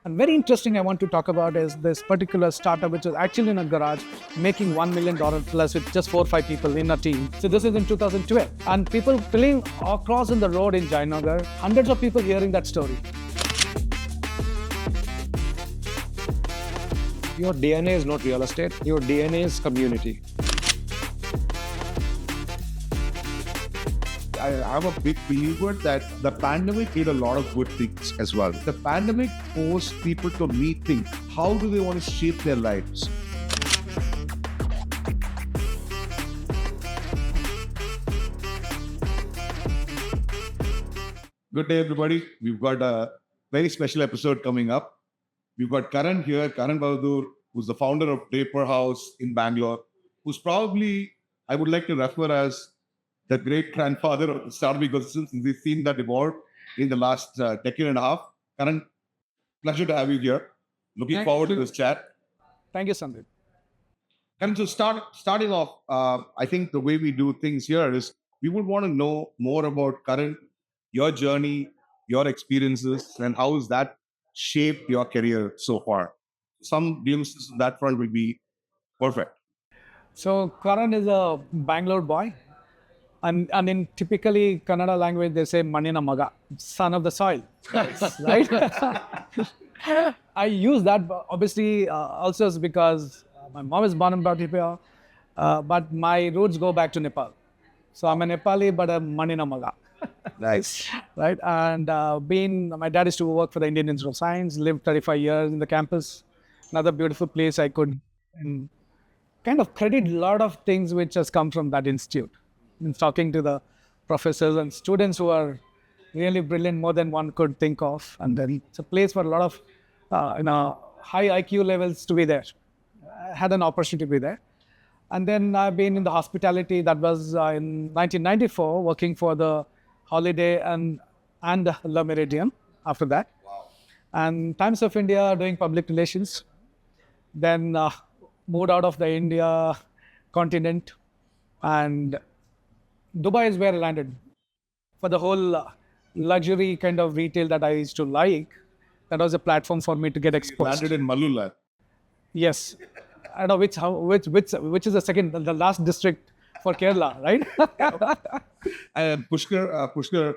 And very interesting I want to talk about is this particular startup, which is actually in a garage making $1 million plus with just 4 or 5 people in a team. So this is in 2012. And people pulling across in the road in Jayanagar, hundreds of people hearing that story. Your DNA is not real estate, your DNA is community. I'm a big believer that the pandemic did a lot of good things as well. The pandemic forced people to rethink how do they want to shape their lives. Good day, everybody. We've got a very special episode coming up. We've got Karan here, Karan Bahadur, who's the founder of Draper House in Bangalore, who's probably, I would like to refer as the great grandfather of the startup ecosystem, since we've seen that evolve in the last decade and a half. Karan, pleasure to have you here. Looking forward to this chat. Thank you, Sandeep. And so starting off, I think the way we do things here is we would want to know more about Karan, your journey, your experiences, and how has that shaped your career so far. Some glimpses on that front will be perfect. So Karan is a Bangalore boy. And in typically Kannada language, they say Manina Maga, son of the soil. Right? I use that obviously also is because my mom is born and brought up here, but my roots go back to Nepal. So I'm a Nepali, but a Manina Maga. Nice. Right? And my dad used to work for the Indian Institute of Science, lived 35 years in the campus. Another beautiful place I could kind of credit a lot of things which has come from that institute. In talking to the professors and students who are really brilliant, more than one could think of. And then it's a place for a lot of high IQ levels to be there. I had an opportunity to be there. And then I've been in the hospitality. That was in 1994, working for the Holiday and La Meridian after that. Wow. And Times of India doing public relations. Then moved out of the India continent, and Dubai is where I landed. For the whole luxury kind of retail that I used to like, that was a platform for me to get exposed. Landed in Malula. Yes. I don't know which is the last district for Kerala, right? And Pushkar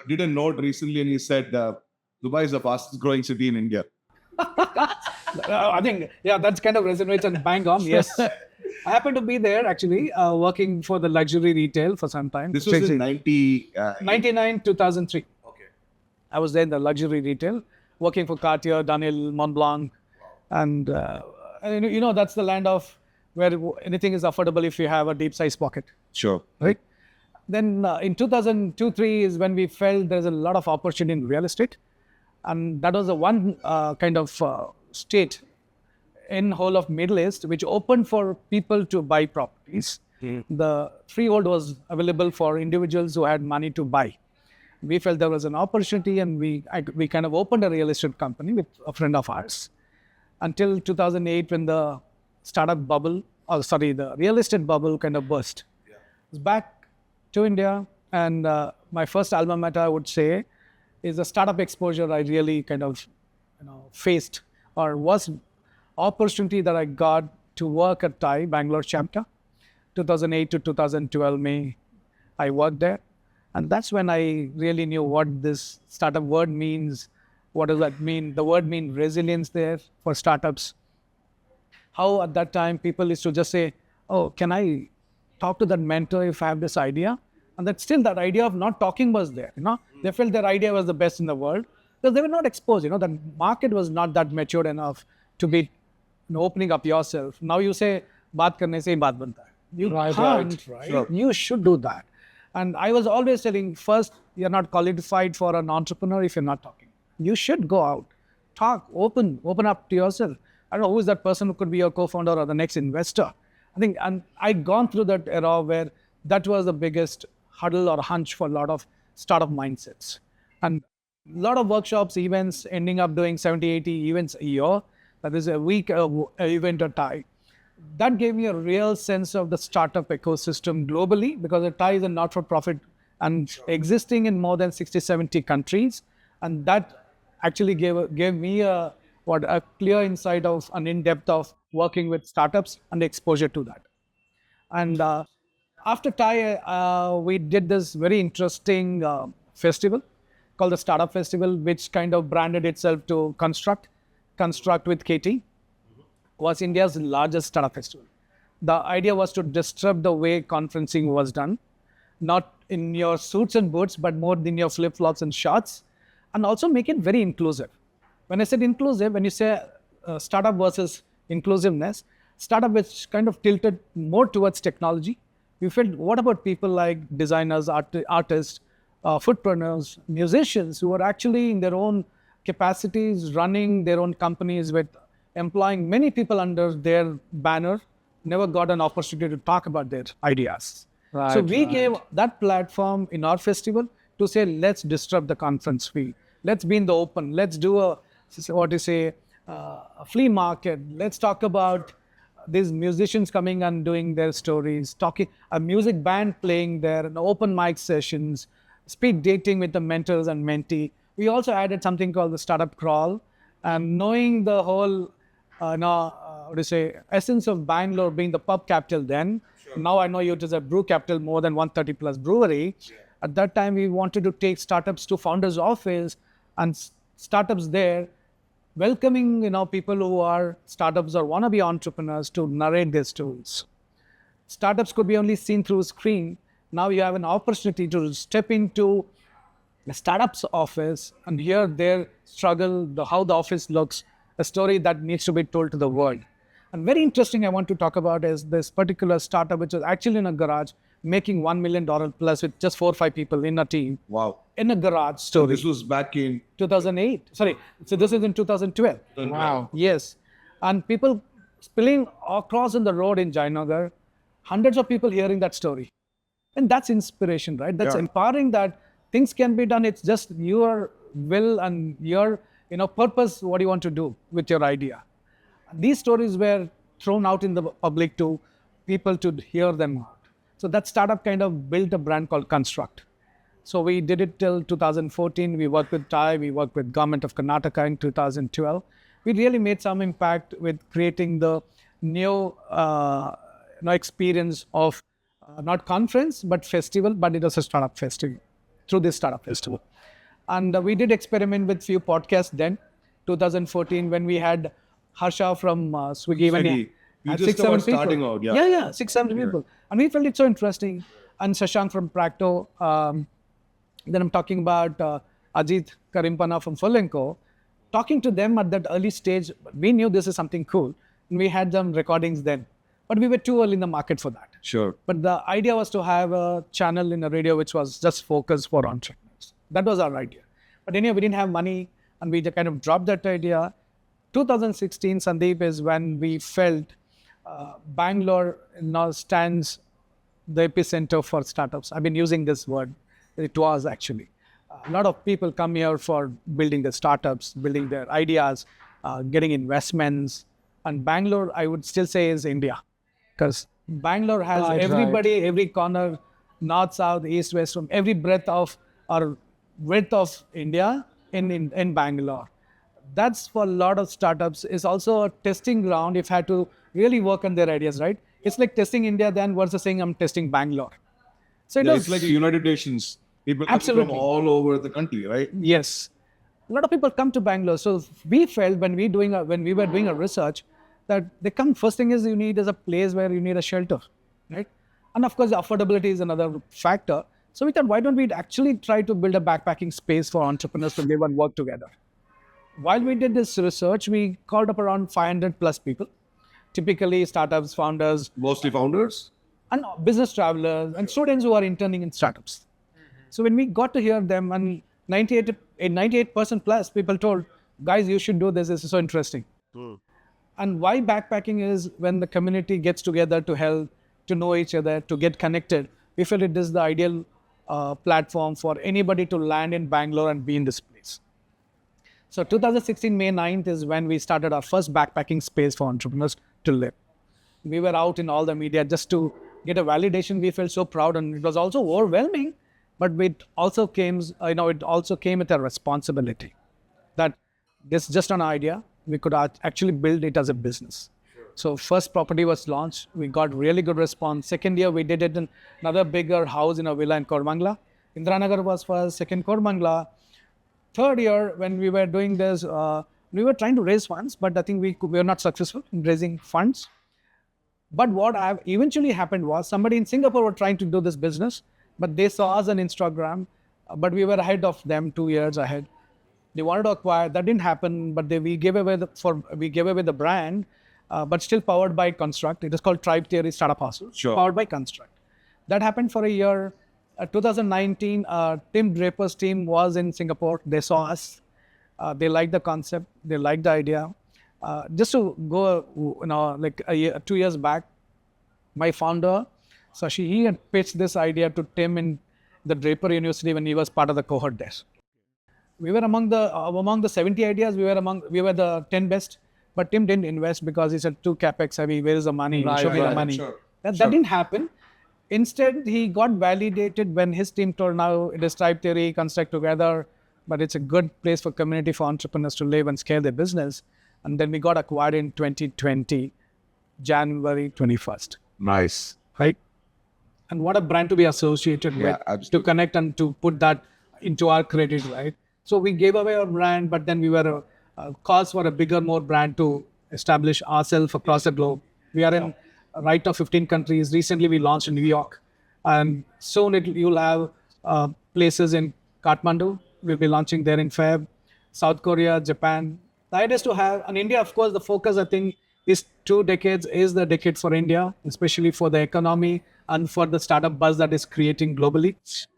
did a note recently and he said, Dubai is the fastest growing city in India. I think, yeah, that's kind of resonates and bang on, yes. I happened to be there actually, working for the luxury retail for some time. This was in 99, 2003. Okay. I was there in the luxury retail, working for Cartier, Daniel, Montblanc. And that's the land of where anything is affordable if you have a deep size pocket. Sure. Right? Then in 2002-03 is when we felt there's a lot of opportunity in real estate. And that was the one kind of state in whole of Middle East, which opened for people to buy properties. The freehold was available for individuals who had money to buy. We felt there was an opportunity, and we kind of opened a real estate company with a friend of ours. Until 2008, when the the real estate bubble kind of burst. Yeah. I was back to India, and my first alma mater, I would say, is the startup exposure I really kind of faced, or was opportunity that I got to work at TIE, Bangalore chapter. 2008 to 2012 May, I worked there. And that's when I really knew what this startup word means. What does that mean? The word means resilience there for startups. How at that time people used to just say, oh, can I talk to that mentor if I have this idea? And that still that idea of not talking was there. They felt their idea was the best in the world because they were not exposed. The market was not that matured enough to be opening up yourself. Now you say, baat karne se hi baat banta hai. You can't, right? Sure. You should do that. And I was always telling, first, you're not qualified for an entrepreneur if you're not talking. You should go out, talk, open up to yourself. I don't know who is that person who could be your co-founder or the next investor. I think, and I'd gone through that era where that was the biggest hurdle or hunch for a lot of startup mindsets. And a lot of workshops, events, ending up doing 70, 80 events a year. That is a week event or TIE. That gave me a real sense of the startup ecosystem globally, because the TIE is a not-for-profit and existing in more than 60, 70 countries. And that actually gave me a clear insight of an in-depth of working with startups and exposure to that. And after TIE, we did this very interesting festival called the Startup Festival, which kind of branded itself to Construct with KT, was India's largest startup festival. The idea was to disrupt the way conferencing was done, not in your suits and boots, but more in your flip-flops and shorts, and also make it very inclusive. When I said inclusive, when you say startup versus inclusiveness, startup which kind of tilted more towards technology. We felt, what about people like designers, artists, foodpreneurs, musicians who are actually in their own capacities running their own companies with employing many people under their banner, never got an opportunity to talk about their ideas. So we gave that platform in our festival to say, let's disrupt the conference fee. Let's be in the open. Let's do a flea market. Let's talk about these musicians coming and doing their stories, talking a music band playing there, and open mic sessions, speed dating with the mentors and mentee. We also added something called the startup crawl, and knowing the whole essence of Bangalore being the pub capital then. Sure. Now I know it is a brew capital, more than 130 plus brewery. Yeah. At that time, we wanted to take startups to founders' office and startups there, welcoming people who are startups or wannabe entrepreneurs to narrate their stories. Startups could be only seen through a screen. Now you have an opportunity to step into the startup's office and hear their struggle, how the office looks, a story that needs to be told to the world. And very interesting I want to talk about is this particular startup, which was actually in a garage, making $1 million plus with just 4 or 5 people in a team. Wow. In a garage story. So this was back in 2008. Sorry. So this is in 2012. Wow. Yes. And people spilling across on the road in Jayanagar, hundreds of people hearing that story. And that's inspiration, right? That's empowering that things can be done. It's just your will and your purpose, what you want to do with your idea. These stories were thrown out in the public to people to hear them out. So that startup kind of built a brand called Construct. So we did it till 2014. We worked with TIE, we worked with Government of Karnataka in 2012. We really made some impact with creating the new experience of not conference, but festival, but it was a startup festival through this startup festival. And we did experiment with few podcasts then, 2014, when we had Harsha from Swiggy. When you just about starting out, 600 people. And we felt it so interesting. And Shashank from Practo. Then I'm talking about Ajit Karimpana from Fulenco. Talking to them at that early stage, we knew this is something cool. And we had them recordings then. But we were too early in the market for that. Sure. But the idea was to have a channel in a radio which was just focused for entrepreneurs. That was our idea. But anyway, we didn't have money and we just kind of dropped that idea. 2016, Sandeep, is when we felt Bangalore now stands the epicenter for startups. I've been using this word. It was actually. A lot of people come here for building their startups, building their ideas, getting investments. And Bangalore, I would still say, is India. Because Bangalore has everybody, every corner, north, south, east, west, from every breadth of or width of India in Bangalore. That's for a lot of startups. Is also a testing ground if I had to really work on their ideas, right? It's like testing India then versus saying I'm testing Bangalore. So it's like a United Nations. People come from all over the country, right? Yes. A lot of people come to Bangalore. So we felt when we were doing a research that they come, first thing is you need is a place where you need a shelter, right? And of course, affordability is another factor. So we thought, why don't we actually try to build a backpacking space for entrepreneurs to live and work together? While we did this research, we called up around 500 plus people, typically startups, founders. Mostly founders? And business travelers and students who are interning in startups. So when we got to hear them, and 98% plus people told, guys, you should do this. This is so interesting. And why backpacking is when the community gets together to help, to know each other, to get connected. We felt it is the ideal platform for anybody to land in Bangalore and be in this place. So 2016, May 9th is when we started our first backpacking space for entrepreneurs to live. We were out in all the media just to get a validation. We felt so proud, and it was also overwhelming, but it also came with a responsibility. that this is just an idea. We could actually build it as a business. So first property was launched. We got really good response. Second year, we did it in another bigger house in a villa in Kormangla. Indranagar was first, second Kormangla. Third year, when we were doing this, we were trying to raise funds, but I think we were not successful in raising funds. But what eventually happened was somebody in Singapore were trying to do this business, but they saw us on Instagram, but we were ahead of them 2 years ahead. They wanted to acquire. That didn't happen, but we gave away the brand, but still powered by Construct. It is called Tribe Theory Startup House, powered by Construct. That happened for a year. 2019, Tim Draper's team was in Singapore. They saw us. They liked the concept. They liked the idea. Just to go, like 2 years back, my founder, Sashi, he had pitched this idea to Tim in the Draper University when he was part of the cohort there. We were among the 70 ideas. We were the 10 best. But Tim didn't invest because he said too capex heavy. Where is the money? Show me the money. Sure. That didn't happen. Instead, he got validated when his team told now it is Tribe Theory, Construct together, but it's a good place for community, for entrepreneurs to live and scale their business. And then we got acquired in 2020, January 21st. Nice. Right? And what a brand to be associated with, absolutely. to connect and to put that into our credit, right? So we gave away our brand, but then we were a cause for a bigger, more brand to establish ourselves across the globe. We are in right of 15 countries. Recently, we launched in New York. And soon you'll have places in Kathmandu. We'll be launching there in Feb. South Korea, Japan. The idea is to have, and India, of course, the focus, I think, is 2 decades is the decade for India, especially for the economy and for the startup buzz that is creating globally.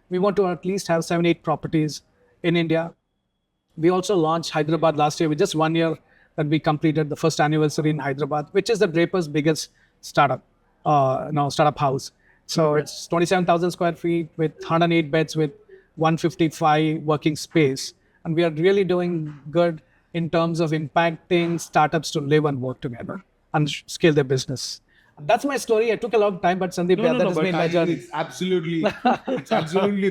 We want to at least have 7-8 properties in India. We also launched Hyderabad last year with just 1 year that we completed the first anniversary in Hyderabad, which is the Draper's biggest startup house. So it's 27,000 square feet with 108 beds with 155 working space. And we are really doing good in terms of impacting startups to live and work together and scale their business. And that's my story. It took a long time, but Sandeep, that has been my journey. It's absolutely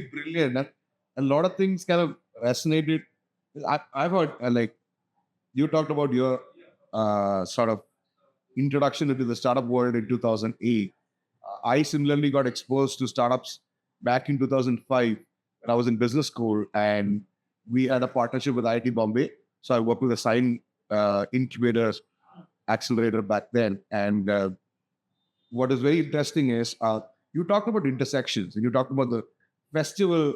brilliant. And a lot of things kind of resonated. I've heard, like, you talked about your sort of introduction into the startup world in 2008. I similarly got exposed to startups back in 2005 when I was in business school, and we had a partnership with IIT Bombay. So I worked with a Sign incubator accelerator back then. And what is very interesting is you talked about intersections, and you talked about the festival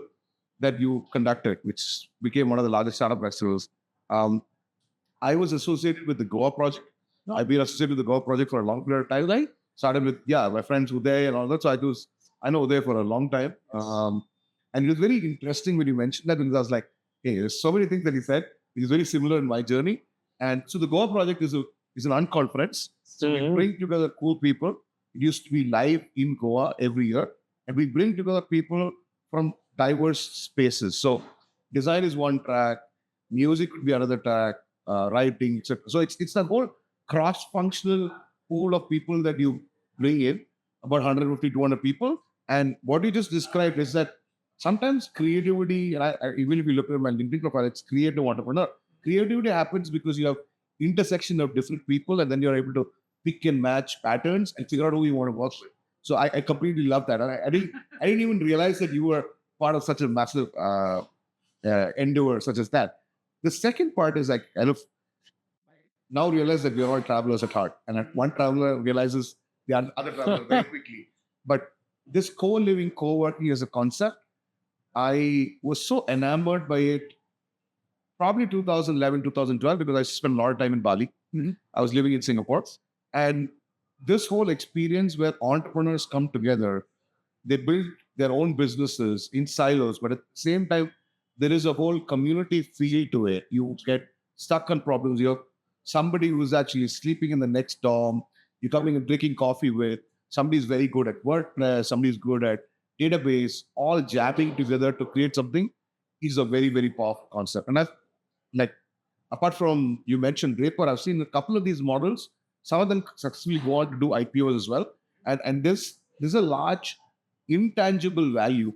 that you conducted, which became one of the largest startup festivals. I was associated with the Goa project. I've been associated with the Goa project for a long period of time. I started with, my friends Uday and all that. So I know Uday for a long time. And it was very interesting when you mentioned that, because I was like, hey, there's so many things that he said. It's very similar in my journey. And so the Goa project is an unconference. So we bring together cool people. It used to be live in Goa every year. And we bring together people from diverse spaces. So design is one track, music could be another track, writing, etc. So it's that whole cross-functional pool of people that you bring in, about 150, 200 people. And what you just described is that sometimes creativity, and even if you look at my LinkedIn profile, it's creative entrepreneur. Creativity happens because you have intersection of different people, and then you're able to pick and match patterns and figure out who you want to work with. So I completely love that. And I didn't even realize that you were part of such a massive endeavor such as that. The second part is like, I now realize that we are all travelers at heart. And one traveler realizes the other traveler very quickly. But this co-living, co-working as a concept, I was so enamored by it probably 2011, 2012, because I spent a lot of time in Bali. Mm-hmm. I was living in Singapore. And this whole experience where entrepreneurs come together, they build their own businesses in silos, but at the same time, there is a whole community feel to it. You get stuck on problems. You have somebody who's actually sleeping in the next dorm. You're coming and drinking coffee with. Somebody's very good at WordPress. Somebody's good at database. All jamming together to create something is a very, very powerful concept. And I've, like, apart from you mentioned Draper, I've seen a couple of these models. Some of them successfully go on to do IPOs as well. And this is a large intangible value,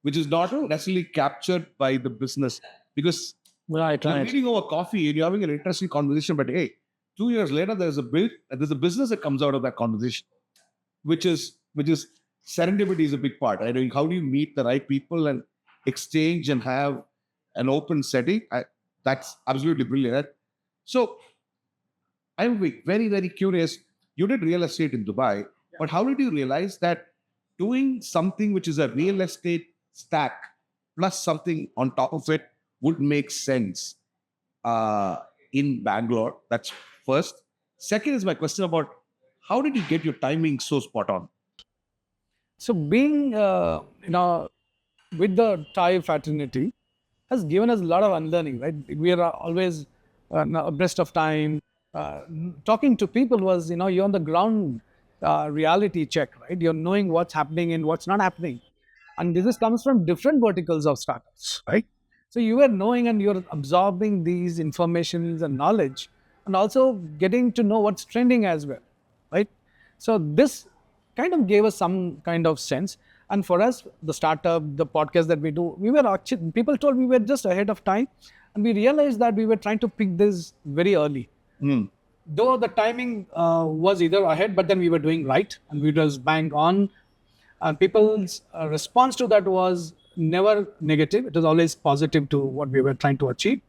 which is not necessarily captured by the business, because Right, You're right. meeting over coffee and you're having an interesting conversation, but hey, 2 years later, there's a business that comes out of that conversation, which is serendipity is a big part. Right? I mean, how do you meet the right people and exchange and have an open setting? That's absolutely brilliant. So I'm very, very curious. You did real estate in Dubai, but how did you realize that doing something which is a real estate stack plus something on top of it would make sense uh, in Bangalore? That's first. Second is my question about how did you get your timing so spot on? So being, with the Thai fraternity has given us a lot of unlearning, right? We are always abreast of time. Talking to people was, you're on the ground reality check, right? You're knowing what's happening and what's not happening. And this comes from different verticals of startups, right? So you are knowing and you're absorbing these informations and knowledge and also getting to know what's trending as well, right? So this kind of gave us some kind of sense. And for us, the startup, the podcast that we do, we were actually, people told we were just ahead of time. And we realized that we were trying to pick this very early. Though the timing was either ahead, but then we were doing right and we just bang on. And people's response to that was never negative. It was always positive to what we were trying to achieve.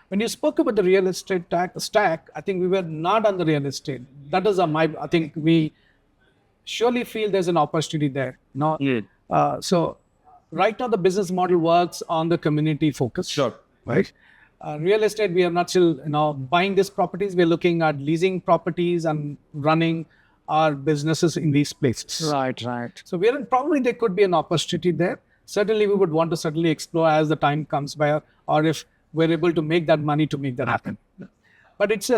When you spoke about the real estate stack, I think we were not on the real estate. That is I think we surely feel there's an opportunity there. Yeah. So right now the business model works on the community focus. Sure. Right. Real estate, we are not still buying these properties. We're looking at leasing properties and running our businesses in these places. Right, right. So probably there could be an opportunity there. Certainly, we would want to certainly explore as the time comes by, or if we're able to make that money to make that happen. But it's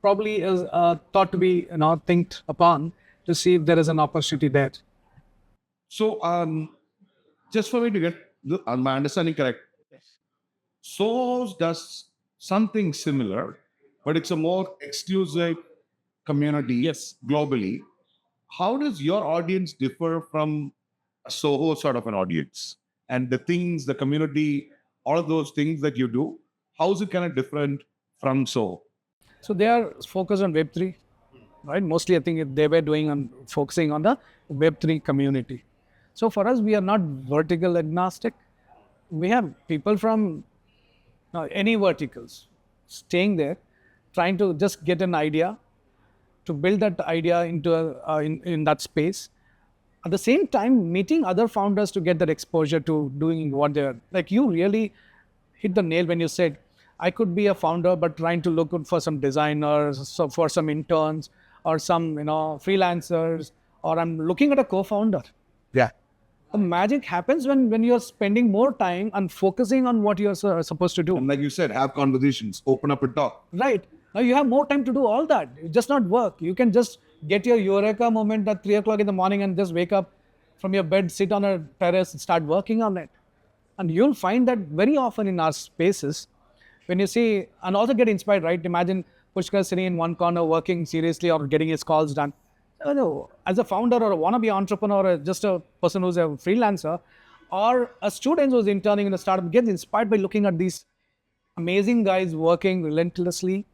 probably is thought to be think upon to see if there is an opportunity there. So, just for me to get my understanding correct, Source does something similar, but it's a more exclusive community. Yes. Globally. How does your audience differ from a Soho sort of an audience? And the things, the community, all of those things that you do, how is it kind of different from Soho? So they are focused on Web3, right? Mostly, I think they were focusing on the Web3 community. So for us, we are not vertical agnostic. We have people from any verticals staying there, trying to just get an idea, to build that idea into in that space. At the same time, meeting other founders to get that exposure to doing what they're like. You really hit the nail when you said, I could be a founder, but trying to look for some designers, so for some interns, or some freelancers, or I'm looking at a co-founder. Yeah. The magic happens when you're spending more time and focusing on what you're supposed to do. And like you said, have conversations, open up and talk. Right. Now you have more time to do all that. It's just not work. You can just get your eureka moment at 3 o'clock in the morning and just wake up from your bed, sit on a terrace and start working on it. And you'll find that very often in our spaces, when you see, and also get inspired, right? Imagine Pushkar sitting in one corner working seriously or getting his calls done. As a founder or a wannabe entrepreneur or just a person who's a freelancer or a student who's interning in a startup gets inspired by looking at these amazing guys working relentlessly,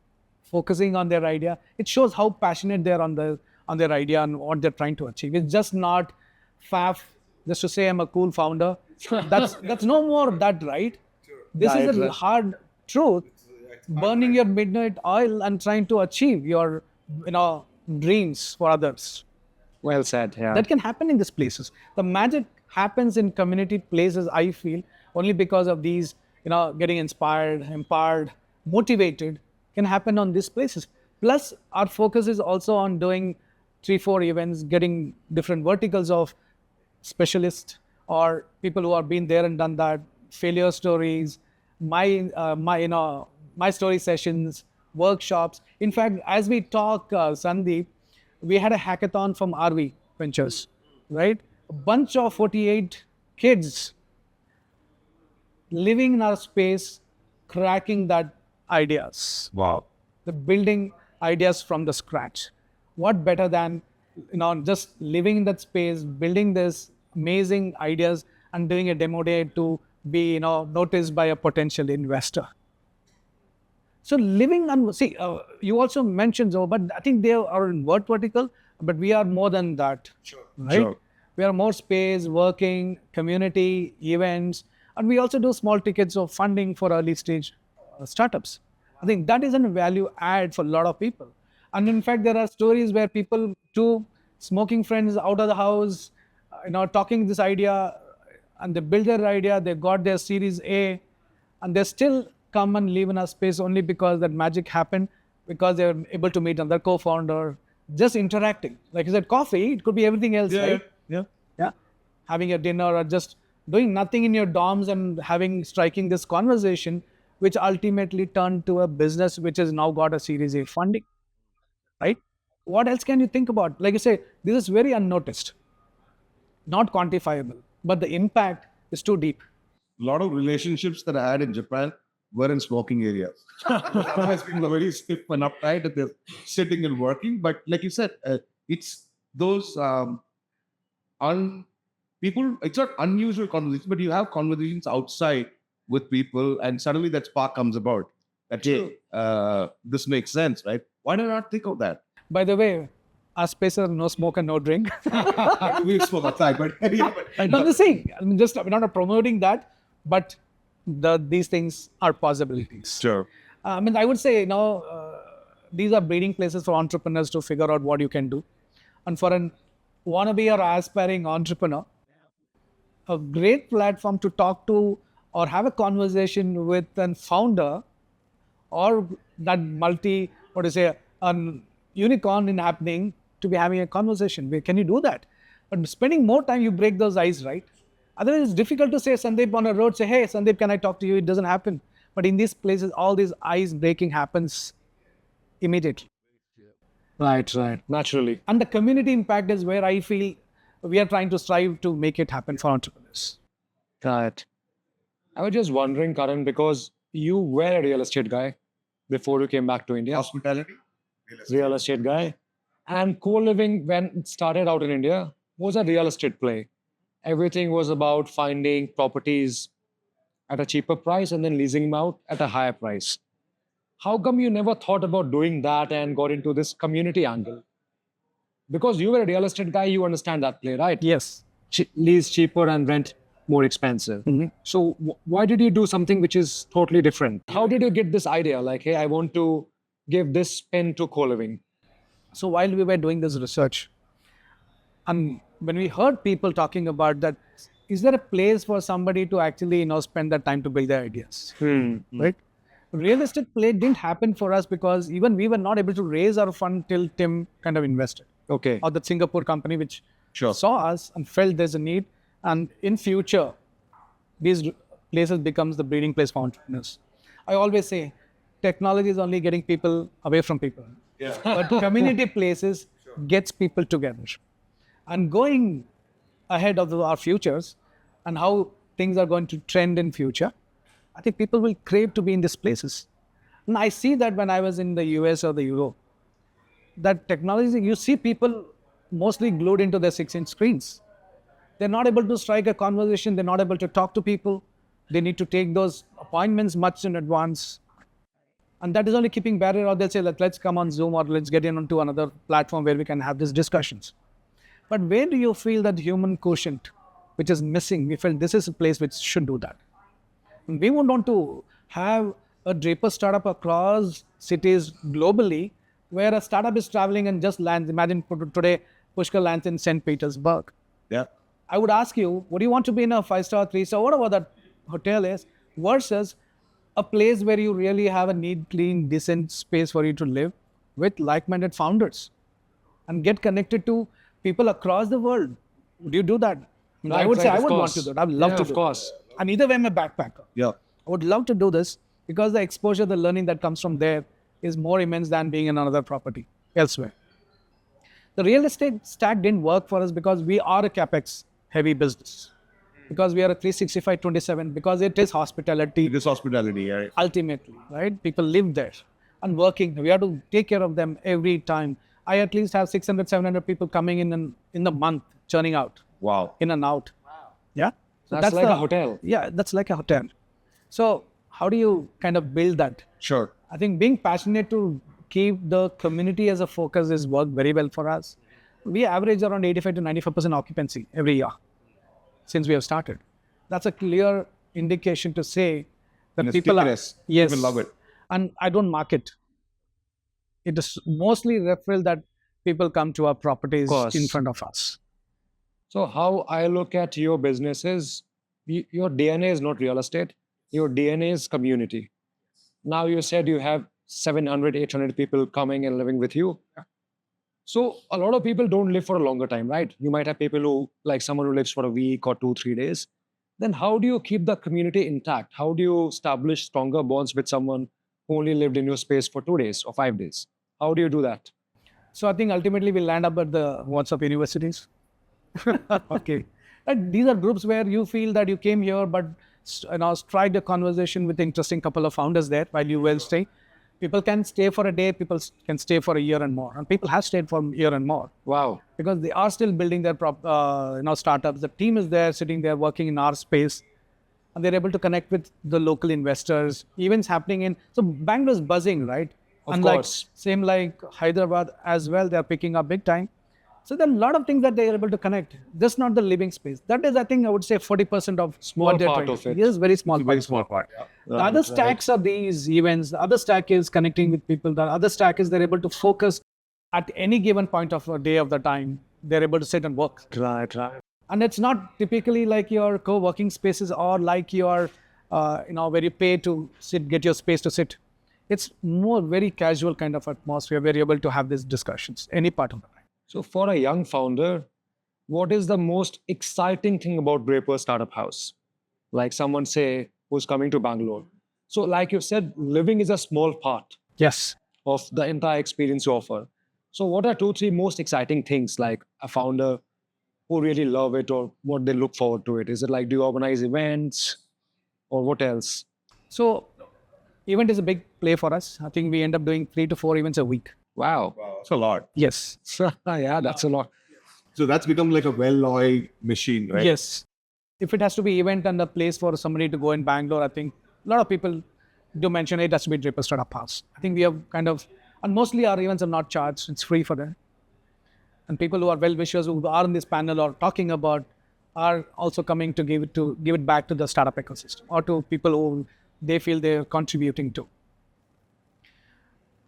focusing on their idea. It shows how passionate they are on their idea and what they're trying to achieve. It's just not faff just to say I'm a cool founder. That's no more that, right? This is a hard truth. Burning your midnight oil and trying to achieve your dreams for others. Well said. Yeah. That can happen in these places. The magic happens in community places, I feel, only because of these, getting inspired, empowered, motivated can happen on these places. Plus, our focus is also on doing 3-4 events, getting different verticals of specialists or people who have been there and done that, failure stories, my story sessions, workshops. In fact, as we talk, Sandeep, we had a hackathon from RV Ventures, right? A bunch of 48 kids living in our space, cracking that ideas. Wow. The building ideas from the scratch. What better than just living in that space, building this amazing ideas and doing a demo day to be noticed by a potential investor. So living on, see, you also mentioned, but I think they are in work vertical, but we are more than that. Sure. Right? Sure. We are more space, working, community, events, and we also do small tickets of funding for early stage startups. I think that is a value add for a lot of people. And in fact, there are stories where people, two smoking friends out of the house, talking this idea, and they build their idea, they got their Series A, and they still come and live in our space only because that magic happened, because they were able to meet another co-founder, just interacting. Like you said, coffee, it could be everything else, right? Yeah. Having a dinner or just doing nothing in your dorms and striking this conversation, which ultimately turned to a business which has now got a Series A funding, right? What else can you think about? Like you say, this is very unnoticed, not quantifiable, but the impact is too deep. A lot of relationships that I had in Japan were in smoking areas. Otherwise, people are very stiff and uptight and they're sitting and working. But like you said, it's those people, it's not unusual conversations, but you have conversations outside with people and suddenly that spark comes about. That, hey, this makes sense, right? Why did I not think of that? By the way, our spaces are no smoke and no drink. We smoke outside, but No, the thing, I mean, just we're not promoting that, but these things are possibilities. Sure. I mean, I would say, these are breeding places for entrepreneurs to figure out what you can do. And for an wannabe or aspiring entrepreneur, a great platform to talk to or have a conversation with a founder or that unicorn in happening, to be having a conversation. Can you do that? But spending more time, you break those ice, right? Otherwise, it's difficult to say Sandeep on a road, say, hey, Sandeep, can I talk to you? It doesn't happen. But in these places, all this ice breaking happens immediately. Right. Naturally. And the community impact is where I feel we are trying to strive to make it happen for entrepreneurs. Right. I was just wondering, Karan, because you were a real estate guy before you came back to India. Hospitality? Real estate guy. And co-living, when it started out in India, was a real estate play. Everything was about finding properties at a cheaper price and then leasing them out at a higher price. How come you never thought about doing that and got into this community angle? Because you were a real estate guy, you understand that play, right? Yes. Lease cheaper and rent more expensive. Mm-hmm. So why did you do something which is totally different? How did you get this idea? Like, hey, I want to give this spin to co-living. So while we were doing this research, and when we heard people talking about that, is there a place for somebody to actually spend that time to build their ideas? Right? Real estate play didn't happen for us because even we were not able to raise our fund till Tim kind of invested. Okay. Or the Singapore company which Sure. saw us and felt there's a need. And in future, these places becomes the breeding place for entrepreneurs. I always say, technology is only getting people away from people. Yeah. But community places gets people together. And going ahead of our futures and how things are going to trend in future, I think people will crave to be in these places. And I see that when I was in the US or the Europe, that technology, you see people mostly glued into their 6-inch screens. They're not able to strike a conversation. They're not able to talk to people. They need to take those appointments much in advance. And that is only keeping barrier, or they'll say, let's come on Zoom or let's get in onto another platform where we can have these discussions. But where do you feel that human quotient, which is missing? We felt this is a place which should do that. And we would want to have a Draper startup across cities globally where a startup is traveling and just lands. Imagine today, Pushkar lands in St. Petersburg. Yeah. I would ask you, would you want to be in a 5-star, 3-star, whatever that hotel is, versus a place where you really have a neat, clean, decent space for you to live with like-minded founders and get connected to people across the world? Would you do that? I would say I would want to do that. I would love to do of course. that. And either way, I'm a backpacker. Yeah. I would love to do this because the exposure, the learning that comes from there is more immense than being in another property elsewhere. The real estate stack didn't work for us because we are a capex heavy business, because we are a 365/27, because it is hospitality. It is hospitality, yeah. Ultimately, right? People live there and working. We have to take care of them every time. I at least have 600, 700 people coming in the month, churning out. Wow. In and out. Wow. Yeah. So That's like the, a hotel. Yeah, that's like a hotel. So how do you kind of build that? Sure. I think being passionate to keep the community as a focus is worked very well for us. We average around 85 to 95% occupancy every year since we have started. That's a clear indication to say that And people are, stickiness. yes, People love it. And I don't market. It is mostly referral that people come to our properties Course. in front of us. So how I look at your business is your DNA is not real estate. Your DNA is community. Now you said you have 700, 800 people coming and living with you. So a lot of people don't live for a longer time, right? You might have people who, like someone who lives for a week or 2, 3 days. Then how do you keep the community intact? How do you establish stronger bonds with someone who only lived in your space for 2 days or 5 days? How do you do that? So I think ultimately we'll land up at the WhatsApp universities. Okay. And these are groups where you feel that you came here, but strike a conversation with interesting couple of founders there while you will stay. People can stay for a day, people can stay for a year and more. And people have stayed for a year and more Wow. because they are still building their startups. The team is there, sitting there, working in our space. And they're able to connect with the local investors. Events happening in, so Bangalore is buzzing, right? Of course. Same like Hyderabad as well, they're picking up big time. So there are a lot of things that they're able to connect. Just not the living space. That is, I think, I would say 40% of Small what they're part trying of to. it. Yes, very small. Very small part. Yeah. The other stacks are these events. The other stack is connecting with people. The other stack is they're able to focus at any given point of a day of the time. They're able to sit and work. Right. And it's not typically like your co-working spaces or like your, where you pay to sit, get your space to sit. It's more very casual kind of atmosphere where you're able to have these discussions, any part of the time. So for a young founder, what is the most exciting thing about Draper Startup House? Like someone say who's coming to Bangalore. So like you said, living is a small part Yes. of the entire experience you offer. So what are 2, 3 most exciting things like a founder who really love it or what they look forward to it? Is it like do you organize events or what else? So event is a big play for us. I think we end up doing 3 to 4 events a week. Wow. It's a lot. Yes. Yeah, that's a lot. So that's become like a well-oiled machine, right? Yes. If it has to be event and a place for somebody to go in Bangalore, I think a lot of people do mention it has to be Draper Startup House. I think we have kind of, and mostly our events are not charged. It's free for them. And people who are well-wishers who are in this panel or talking about are also coming to give it back to the startup ecosystem or to people who they feel they're contributing to.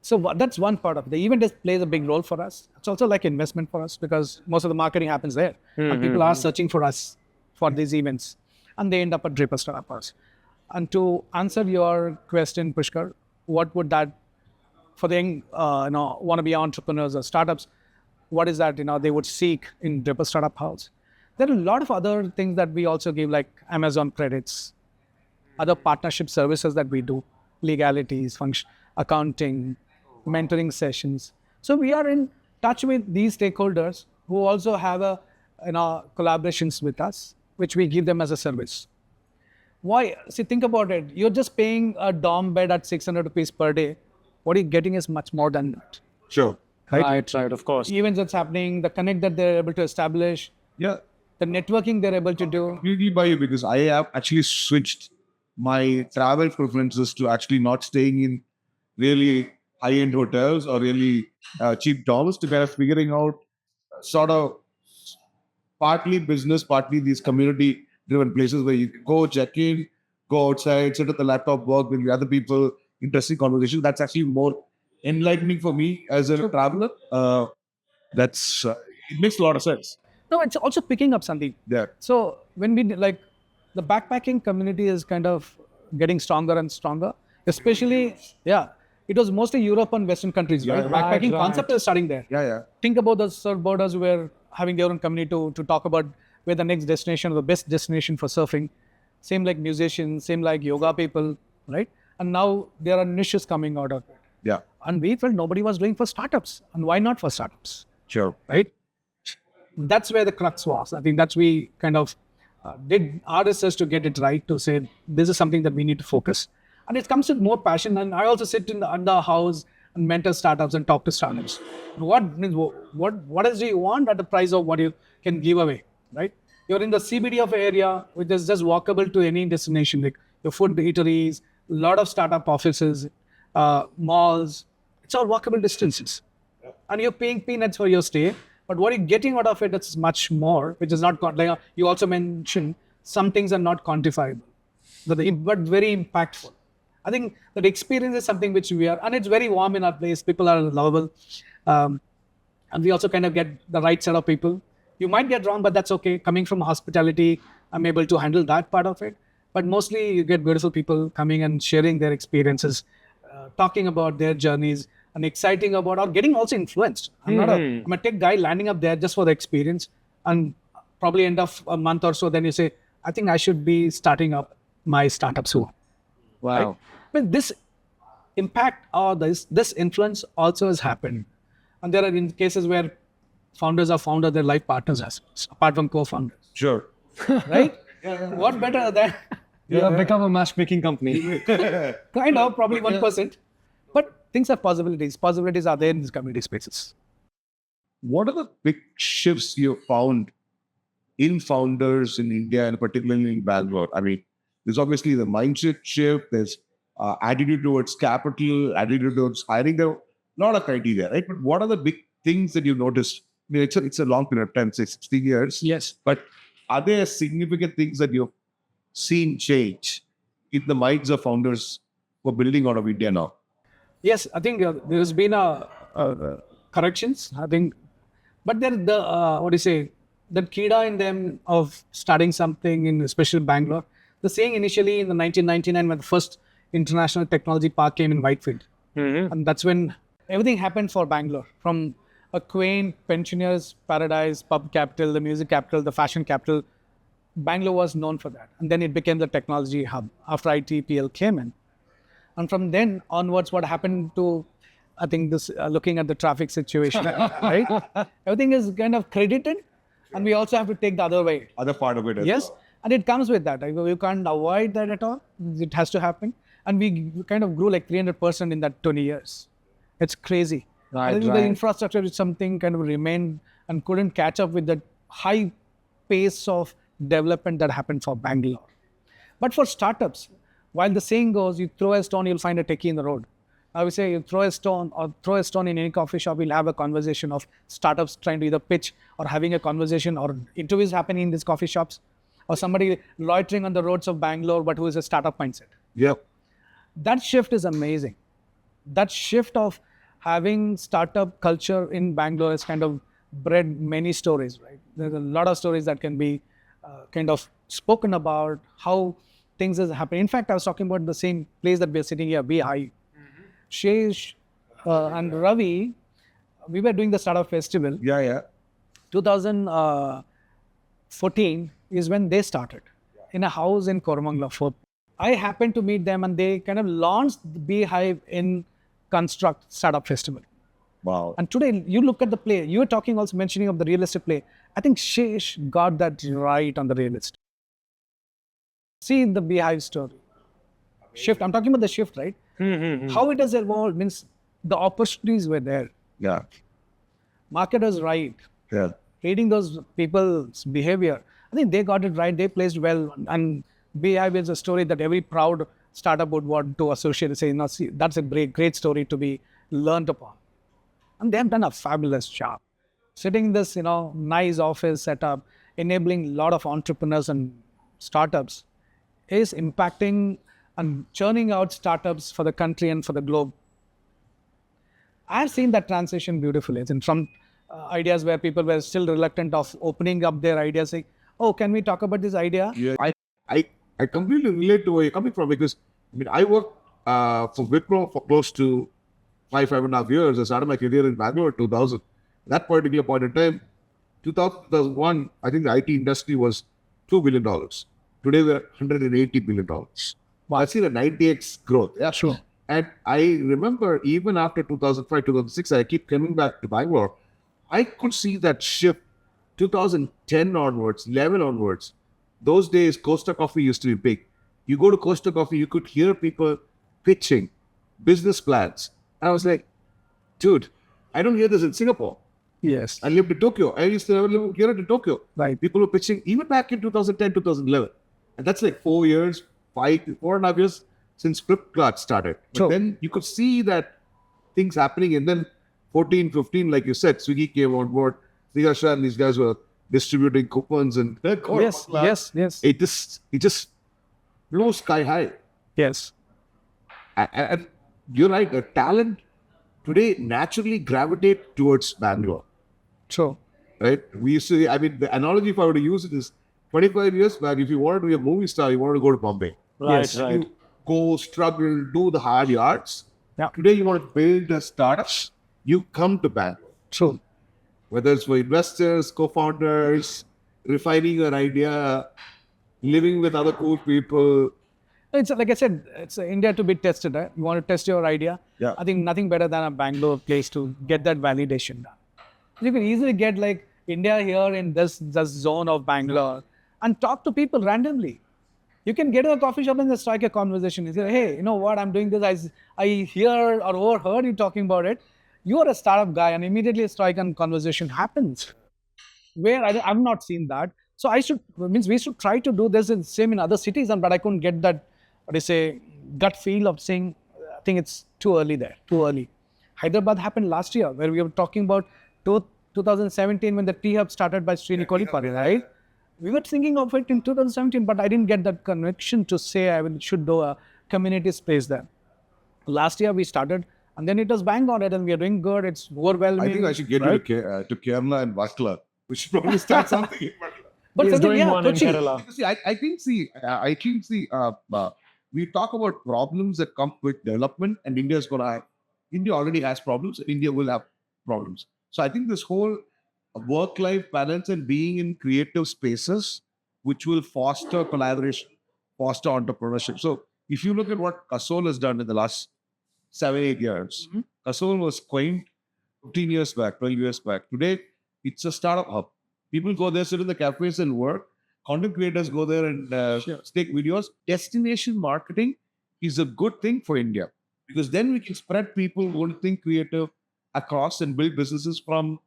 So that's one part of it. The event plays a big role for us. It's also like investment for us because most of the marketing happens there. And people are searching for us for these events. And they end up at Draper Startup House. And to answer your question, Pushkar, what would that, for the young, wannabe entrepreneurs or startups, what is that, they would seek in Draper Startup House? There are a lot of other things that we also give, like Amazon credits, other partnership services that we do, legalities, accounting, mentoring sessions. So we are in touch with these stakeholders who also have collaborations with us, which we give them as a service. Why? See, think about it. You're just paying a dorm bed at 600 rupees per day. What you're getting is much more than that. Sure. Right, of course. Events that's happening, the connect that they're able to establish, Yeah. the networking they're able to do. Completely by you because I have actually switched my travel preferences to actually not staying in really high-end hotels or really cheap dorms to kind of figuring out sort of partly business, partly these community-driven places where you can go check in, go outside, sit at the laptop, work with the other people, interesting conversations. That's actually more enlightening for me as a traveler. That's it makes a lot of sense. No, it's also picking up, Sandeep. Yeah. So when we the backpacking community is kind of getting stronger and stronger, especially, it was mostly Europe and Western countries, right? Right, Backpacking right. concept is starting there. Yeah. Think about the surfboarders who were having their own community to talk about where the next destination or the best destination for surfing. Same like musicians, same like yoga people, right? And now there are niches coming out of it. Yeah. And we felt nobody was doing for startups. And why not for startups, Sure. right? That's where the crux was. I think that's we kind of did our research to get it right, to say this is something that we need to focus. And it comes with more passion. And I also sit in the under house and mentor startups and talk to startups. What else do you want at the price of what you can give away, right? You're in the CBD of an area which is just walkable to any destination, like your food eateries, a lot of startup offices, malls. It's all walkable distances. And you're paying peanuts for your stay. But what you're getting out of it is much more, which is not, like you also mentioned, some things are not quantifiable, but very impactful. I think that experience is something which we are, and it's very warm in our place. People are lovable. And we also kind of get the right set of people. You might get wrong, but that's okay. Coming from hospitality, I'm able to handle that part of it. But mostly you get beautiful people coming and sharing their experiences, talking about their journeys and exciting about, or getting also influenced. I'm a tech guy landing up there just for the experience, and probably end of a month or so, then you say, I think I should be starting up my startup soon. Wow. Right? I mean, this impact or this influence also has happened. And there are cases where founders are founded their life partners as well, apart from co-founders. Sure. Right? What better than You have become a matchmaking company. kind of, probably 1%. But things have possibilities. Possibilities are there in these community spaces. What are the big shifts you found in founders in India and particularly in Bangalore? I mean, there's obviously the mindset shift, there's attitude towards capital, attitude towards hiring. There are a lot of criteria, right? But what are the big things that you noticed? I mean, it's a long period of time, say 16 years. Yes. But are there significant things that you've seen change in the minds of founders who are building out of India now? Yes, I think there's been corrections. I think, but there that kida in them of starting something in especially Bangalore. The saying initially in the 1999 when the first international technology park came in Whitefield, and that's when everything happened for Bangalore. From a quaint pensioners' paradise, pub capital, the music capital, the fashion capital, Bangalore was known for that. And then it became the technology hub after ITPL came in. And from then onwards, what happened to, I think this, looking at the traffic situation, right? Everything is kind of credited, and we also have to take the other way. Other part of it as Yes, well. and it comes with that. You can't avoid that at all. It has to happen. And we kind of grew like 300% in that 20 years. It's crazy. I think the infrastructure is something kind of remained and couldn't catch up with the high pace of development that happened for Bangalore. But for startups, while the saying goes, you throw a stone, you'll find a techie in the road. I would say you throw a stone in any coffee shop, you'll have a conversation of startups trying to either pitch or having a conversation or interviews happening in these coffee shops, or somebody loitering on the roads of Bangalore, but who is a startup mindset. Yeah. That shift is amazing. That shift of having startup culture in Bangalore has kind of bred many stories, right? There's a lot of stories that can be kind of spoken about how things is happening. In fact, I was talking about the same place that we're sitting here, Beehive. Shesh and Ravi, we were doing the startup festival. Yeah. 2014 is when they started in a house in Koramangala. I happened to meet them and they kind of launched the Beehive in Construct Startup Festival. Wow. And today, you look at the play, you were talking also mentioning of the real estate play. I think Shesh got that right on the real estate. See the Beehive story. Shift, I'm talking about the shift, right? How it has evolved means the opportunities were there. Yeah. Market was right. Yeah. Reading those people's behavior, I think they got it right. They placed well. And Beehive is a story that every proud startup would want to associate and say, no, see, that's a great story to be learned upon. And they have done a fabulous job. Sitting in this, nice office setup, enabling a lot of entrepreneurs and startups is impacting and churning out startups for the country and for the globe. I've seen that transition beautifully. It's in from ideas where people were still reluctant of opening up their ideas, saying, oh, can we talk about this idea? Yeah, I completely relate to where you're coming from because, I worked for Wipro for close to 5.5 years. I started my career in Bangalore in 2000. At that particular point in time, 2001, I think the IT industry was $2 billion. Today, we're $180 billion. Wow. I've seen a 90x growth. Yeah, sure. And I remember even after 2005, 2006, I keep coming back to Bangalore. I could see that shift 2010 onwards, 11 onwards. Those days, Costa Coffee used to be big. You go to Costa Coffee, you could hear people pitching business plans. And I was like, dude, I don't hear this in Singapore. Yes. I lived in Tokyo. I used to never live here in Tokyo. Right. People were pitching even back in 2010, 2011. And that's like 4 years, 4.5 years since Flipkart started. But True. then you could see that things happening. And then 14, 15, like you said, Swiggy came on board. Sriharsha and these guys were distributing coupons and Yes. it just blew sky high. Yes. And you're right, the talent today naturally gravitate towards Bangalore. True. Right? We used to, I mean, the analogy if I were to use it is 25 years back, if you wanted to be a movie star, you wanted to go to Bombay. Yes. You go, struggle, do the hard yards. Yeah. Today, you want to build a startup, you come to Bangalore. True. Whether it's for investors, co-founders, refining your idea, living with other cool people. It's like I said, it's India to be tested. Right? You want to test your idea. Yeah. I think nothing better than a Bangalore place to get that validation done. You can easily get like India here in this zone of Bangalore and talk to people randomly. You can get to a coffee shop and just strike a conversation. You say, hey, you know what, I'm doing this. I hear or overheard you talking about it. You are a startup guy, and immediately a strike and conversation happens. Where I've not seen that. So we should try to do this in same in other cities, but I couldn't get that, what do you say, gut feel of saying, I think it's too early there, too early. Hyderabad happened last year, where we were talking about 2017 when the tea hub started by Srini Kolipari, right? We were thinking of it in 2017, but I didn't get that connection to say should do a community space there. Last year we started, and then it was bang on it, and we are doing good. It's overwhelming. I think I should get you to Kerala and Vatla. We should probably start something. But He's something, doing one in Kochi. Kerala. See, I think we talk about problems that come with development, and India already has problems, and India will have problems. So I think this whole work-life balance and being in creative spaces, which will foster collaboration, foster entrepreneurship. So if you look at what Kasol has done in the last 7-8 years, Kasol was quaint 15 years back, 12 years back. Today, it's a startup hub. People go there, sit in the cafes and work. Content creators go there and take videos. Destination marketing is a good thing for India because then we can spread people who want to think creative across and build businesses from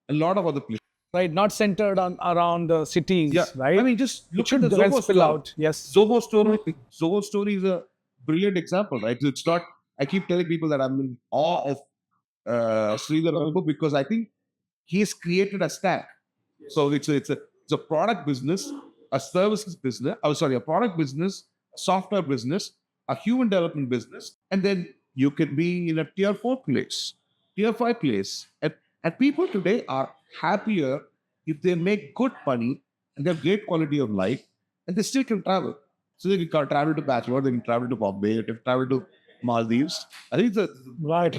a lot of other places. Right, not centered around the cities, right? I mean, just look should at the well Zoho spill story. out. Yes. Zoho story. Zoho story is a brilliant example, right? It's not. I keep telling people that I'm in awe of Sridhar because I think he's created a stack. So it's a product business, a services business. A product business, a software business, a human development business, and then you can be in a tier 4 place, tier 5 place, and people today are happier if they make good money and they have great quality of life, and they still can travel. So they can travel to Bangalore, they can travel to Bombay, they can travel to Maldives. I think Right.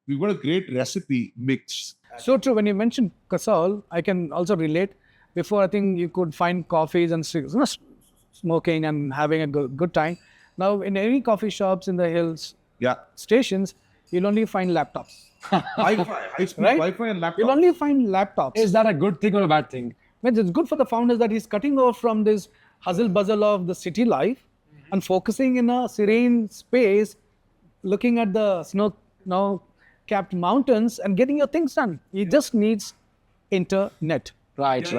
we've got a great recipe mix. So true. When you mentioned Kasol, I can also relate. Before, I think you could find coffees and smoking and having a good time. Now, in any coffee shops in the hills, stations, you'll only find laptops. Wi-Fi, high-speed Right? Wi-Fi and laptop. You'll only find laptops. Is that a good thing or a bad thing? Means it's good for the founders that he's cutting off from this hustle bustle of the city life and focusing in a serene space, looking at the snow-capped mountains and getting your things done. He just needs internet. Right.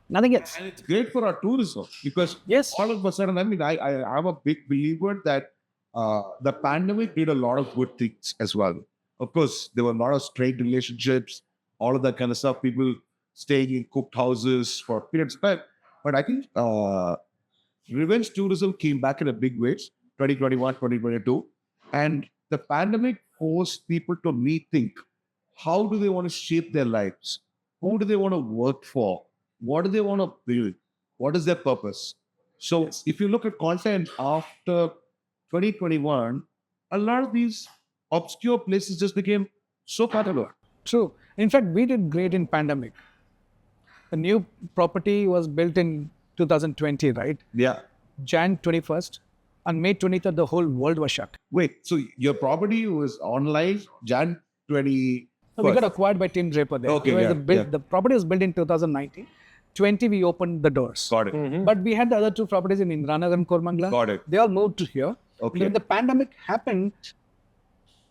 Nothing else. And it's great for our tourism because all of a sudden, I mean, I'm a big believer that the pandemic did a lot of good things as well. Of course, there were a lot of strained relationships, all of that kind of stuff, people staying in cooked houses for periods of time. But I think revenge tourism came back in a big way, 2021, 2022. And the pandemic forced people to rethink, how do they want to shape their lives? Who do they want to work for? What do they want to build? What is their purpose? So if you look at content after 2021, a lot of these obscure places just became so popular. True. In fact, we did great in pandemic. The new property was built in 2020, right? Yeah. Jan 21st and May 23rd, the whole world was shut. Wait, so your property was online Jan 20? So we got acquired by Team Draper there. Okay, The property was built in 2019. 20, we opened the doors. Got it. But we had the other two properties in Indranagar and Kormangala. Got it. They all moved to here. Okay. When the pandemic happened,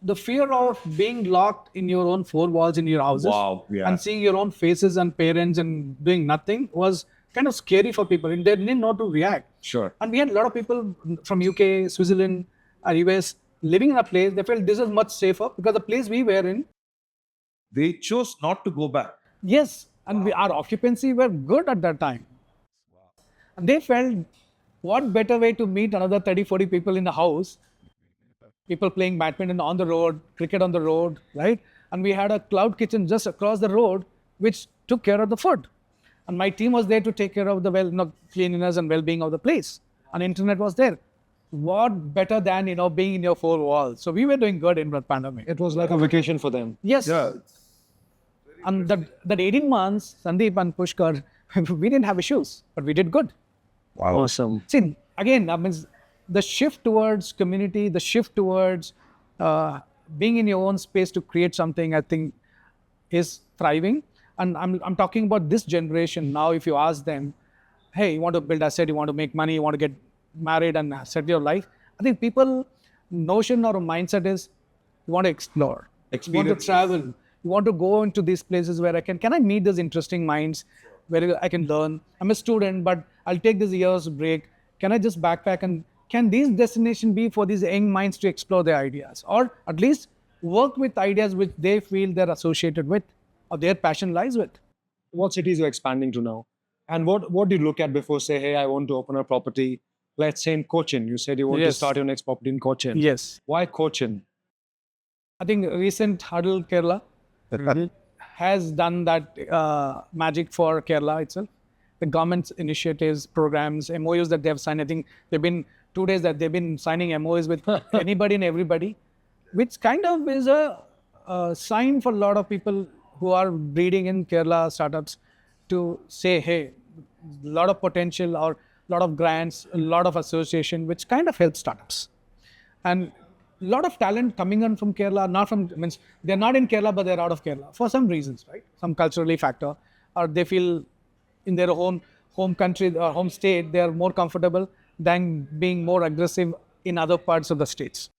the fear of being locked in your own four walls in your houses Wow, yeah. and seeing your own faces and parents and doing nothing was kind of scary for people. And they didn't know to react. Sure. And we had a lot of people from UK, Switzerland, US living in a place. They felt this is much safer because the place we were in, They chose not to go back. yes, and our occupancy were good at that time. And they felt, what better way to meet another 30, 40 people in the house? People playing badminton on the road, cricket on the road, right? And we had a cloud kitchen just across the road, which took care of the food. And my team was there to take care of the cleanliness and well-being of the place. And internet was there. What better than, being in your four walls? So we were doing good in the pandemic. It was like a vacation for them. Yes. Yeah. And that 18 months, Sandeep and Pushkar, we didn't have issues, but we did good. Wow. Awesome. See, again, that means the shift towards community, the shift towards being in your own space to create something, I think, is thriving. And I'm talking about this generation now. If you ask them, hey, you want to build asset, you want to make money, you want to get married and set your life, I think people notion or mindset is you want to explore, you want to travel, you want to go into these places where can I meet these interesting minds, where I can learn. I'm a student, but I'll take this year's break. Can I just backpack, and can these destinations be for these young minds to explore their ideas, or at least work with ideas which they feel they're associated with or their passion lies with? What cities are expanding to now? And what do you look at before say, hey, I want to open a property? Let's say in Cochin. You said you want to Yes. start your next property in Cochin. Yes. Why Cochin? I think recent Huddle Kerala has done that magic for Kerala itself. The government's initiatives, programs, MOUs that they have signed, I think they've been 2 days that they've been signing MOUs with anybody and everybody, which kind of is a sign for a lot of people who are breeding in Kerala startups to say, hey, a lot of potential or a lot of grants, a lot of association, which kind of helps startups. And a lot of talent coming in from Kerala, means they're not in Kerala, but they're out of Kerala for some reasons, right? Some culturally factor, or they feel in their home country or home state, they are more comfortable than being more aggressive in other parts of the states.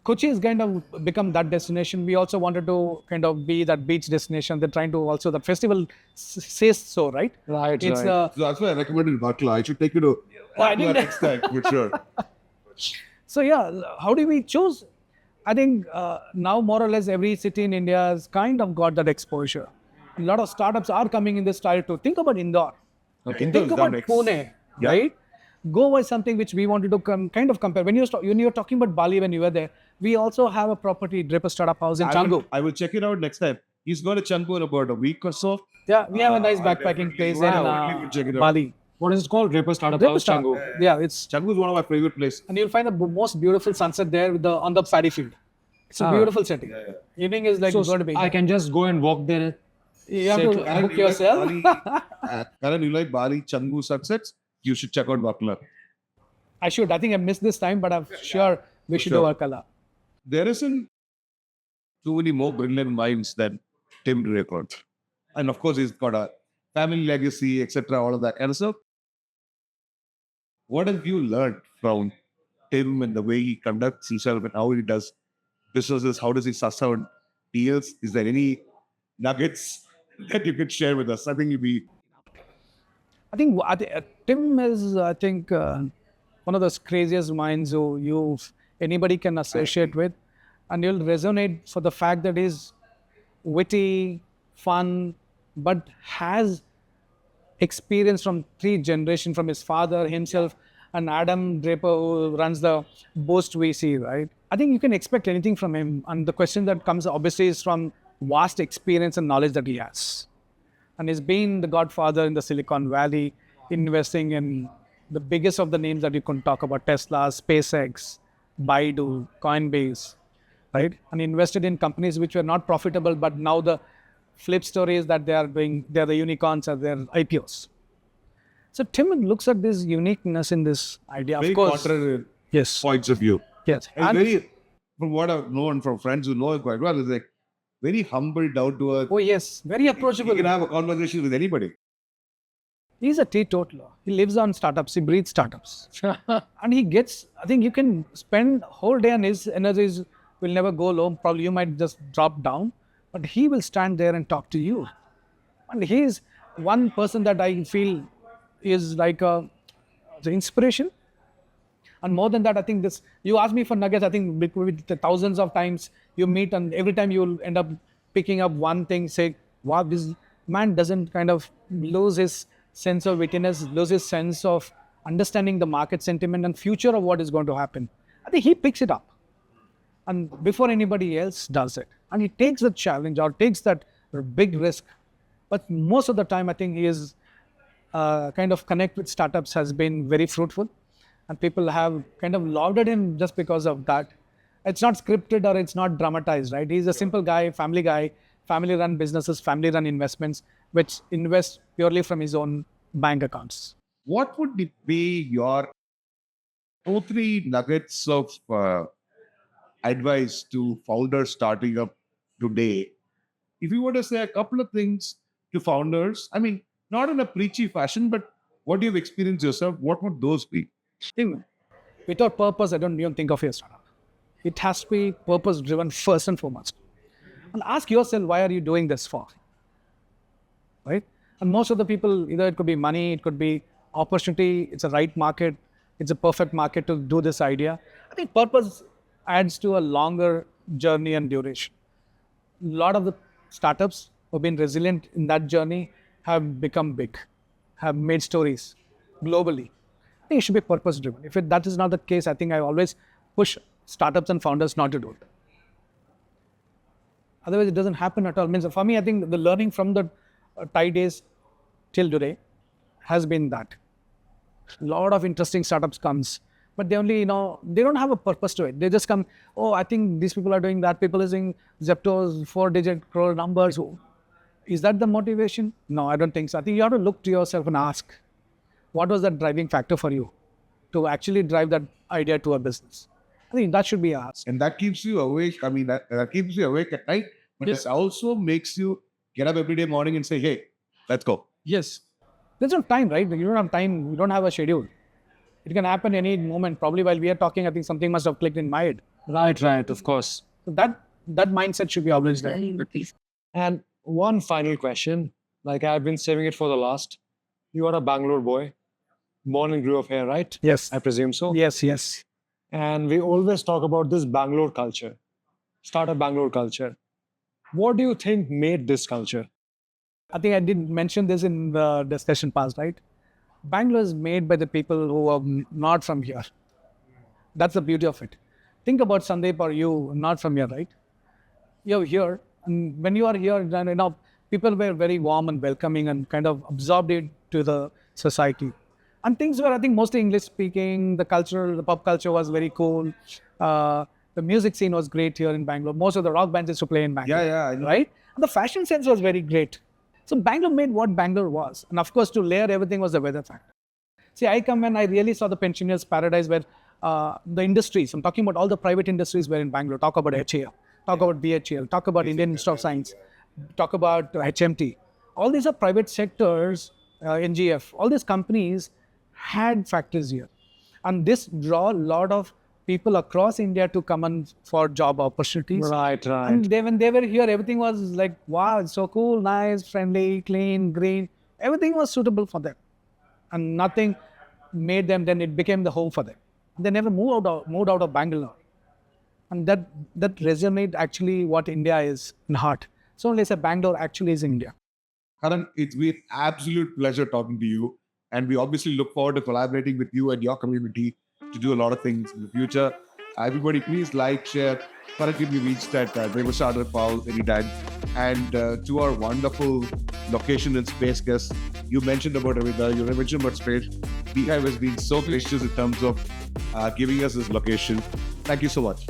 Kochi has kind of become that destination. We also wanted to kind of be that beach destination. They're trying to also, the festival says so, right? Right, It's right. So that's why I recommended Barkla. I should take you to I Barkla think that- next time, for sure. So yeah, how do we choose? I think now more or less every city in India has kind of got that exposure. A lot of startups are coming in this tier 2. Think about Indore. Okay. Think about Pune, Yeah. right? Goa is something which we wanted to kind of compare. When you were talking about Bali when you were there, we also have a property, Draper Startup House in Canggu. I will check it out next time. He's going to Canggu in about a week or so. Yeah, we have a nice I'll backpacking definitely- place Wow. in Check it out. Bali. What is it called? Draper Startup Draper House, Startup. Canggu. Yeah, it's Canggu is one of my favorite places. and you'll find the most beautiful sunset there with on the paddy field. It's a Ah. beautiful setting. Evening is like So going to be. I can just go and walk there. You have Say to to- book yourself. Karan, you like Bali, Canggu sunsets? You should check out Barkla. I should. I think I missed this time, but I'm sure we should do sure. Akala. There isn't too many more brilliant minds than Tim Draper. And of course, he's got a family legacy, etc., all of that. And so, what have you learned from Tim and the way he conducts himself and how he does businesses? How does he suss out deals? Is there any nuggets that you could share with us? I think you'd be I think Tim is, I think, one of those craziest minds who anybody can associate with, and you'll resonate for the fact that he's witty, fun, but has experience from 3 generations from his father himself and Adam Draper, who runs the Boost VC, right? I think you can expect anything from him, and the question that comes obviously is from vast experience and knowledge that he has. And he's been the godfather in the Silicon Valley, investing in the biggest of the names that you can talk about: Tesla, SpaceX, Baidu, Coinbase, right? And invested in companies which were not profitable, but now the flip story is that they're the unicorns or they're IPOs. So Tim looks at this uniqueness in this idea. very Of course, contrary yes, points of view. yes, And very, from what I've known from friends who know him quite well, is like very humble, down to earth. oh yes, very You approachable. can have a conversation with anybody. He's a teetotaler. He lives on startups. He breathes startups. And he gets, I think you can spend whole day and his energies will never go low. Probably you might just drop down, but he will stand there and talk to you. And he is one person that I feel is like the inspiration. And more than that, I think this, you ask me for nuggets, I think with the thousands of times you meet and every time you'll end up picking up one thing, say, wow, this man doesn't kind of lose his sense of wittiness, lose his sense of understanding the market sentiment and future of what is going to happen. I think he picks it up. And before anybody else does it. And he takes the challenge or takes that big risk. But most of the time, I think he is kind of connect with startups has been very fruitful. And people have kind of lauded him just because of that. It's not scripted or it's not dramatized, right? He's a simple guy, family-run businesses, family-run investments, which invest purely from his own bank accounts. What would it be your 2-3 nuggets of advice to founders starting up today? If you were to say a couple of things to founders, I mean, not in a preachy fashion, but what you've experienced yourself, what would those be? Without purpose, I don't even think of your startup. It has to be purpose-driven first and foremost. And ask yourself, why are you doing this for? Right? And most of the people, either it could be money, it could be opportunity, it's a right market, it's a perfect market to do this idea. I think purpose adds to a longer journey and duration. A lot of the startups who have been resilient in that journey have become big, have made stories globally. I think it should be purpose driven. If that is not the case, I think I always push startups and founders not to do it. Otherwise, it doesn't happen at all. Means for me, I think the learning from the Thai days till today has been that. A lot of interesting startups comes, but they only, they don't have a purpose to it. They just come, oh, I think these people are doing that. People are using Zepto's 4-digit crore numbers. Is that the motivation? No, I don't think so. I think you have to look to yourself and ask, what was that driving factor for you to actually drive that idea to a business? I think that should be asked. And that keeps you awake. I mean, that keeps you awake at night, but Yes. it also makes you get up every day morning and say, hey, let's go. Yes. There's no time, right? You don't have time. You don't have a schedule. It can happen any moment. Probably while we are talking, I think something must have clicked in my head. Right, of course. So that mindset should be always there. And one final question, like I've been saving it for the last. You are a Bangalore boy, born and grew up here, right? Yes. I presume so. Yes. And we always talk about this Bangalore culture, startup Bangalore culture. What do you think made this culture? I think I did mention this in the discussion past, right? Bangalore is made by the people who are not from here. That's the beauty of it. Think about Sandeep or you, not from here, right? You're here, and when you are here, people were very warm and welcoming and kind of absorbed into the society. And things were, I think, mostly English speaking. The pop culture was very cool. The music scene was great here in Bangalore. Most of the rock bands used to play in Bangalore. Yeah, I know. Right? And the fashion sense was very great. So Bangalore made what Bangalore was. And of course, to layer everything was the weather factor. See, I come and I really saw the pensioners' paradise where the industries, I'm talking about all the private industries were in Bangalore. Talk about HAL, talk about BHEL, talk about Indian Institute of Science, talk about HMT. All these are private sectors, NGF. All these companies had factories here. And this draw a lot of people across India to come in for job opportunities. Right. And when they were here, everything was like, wow, it's so cool, nice, friendly, clean, green. Everything was suitable for them. And nothing made them, then it became the home for them. They never moved out of Bangalore. And that resonates actually what India is in heart. So let's say Bangalore actually is India. Karan, it's been absolute pleasure talking to you. And we obviously look forward to collaborating with you and your community to do a lot of things in the future. Everybody, please like, share. Karan can be reached at Draper Startup House anytime. And to our wonderful location and space guests, you mentioned about Avida, you mentioned about space. Beehive has been so gracious in terms of giving us this location. Thank you so much.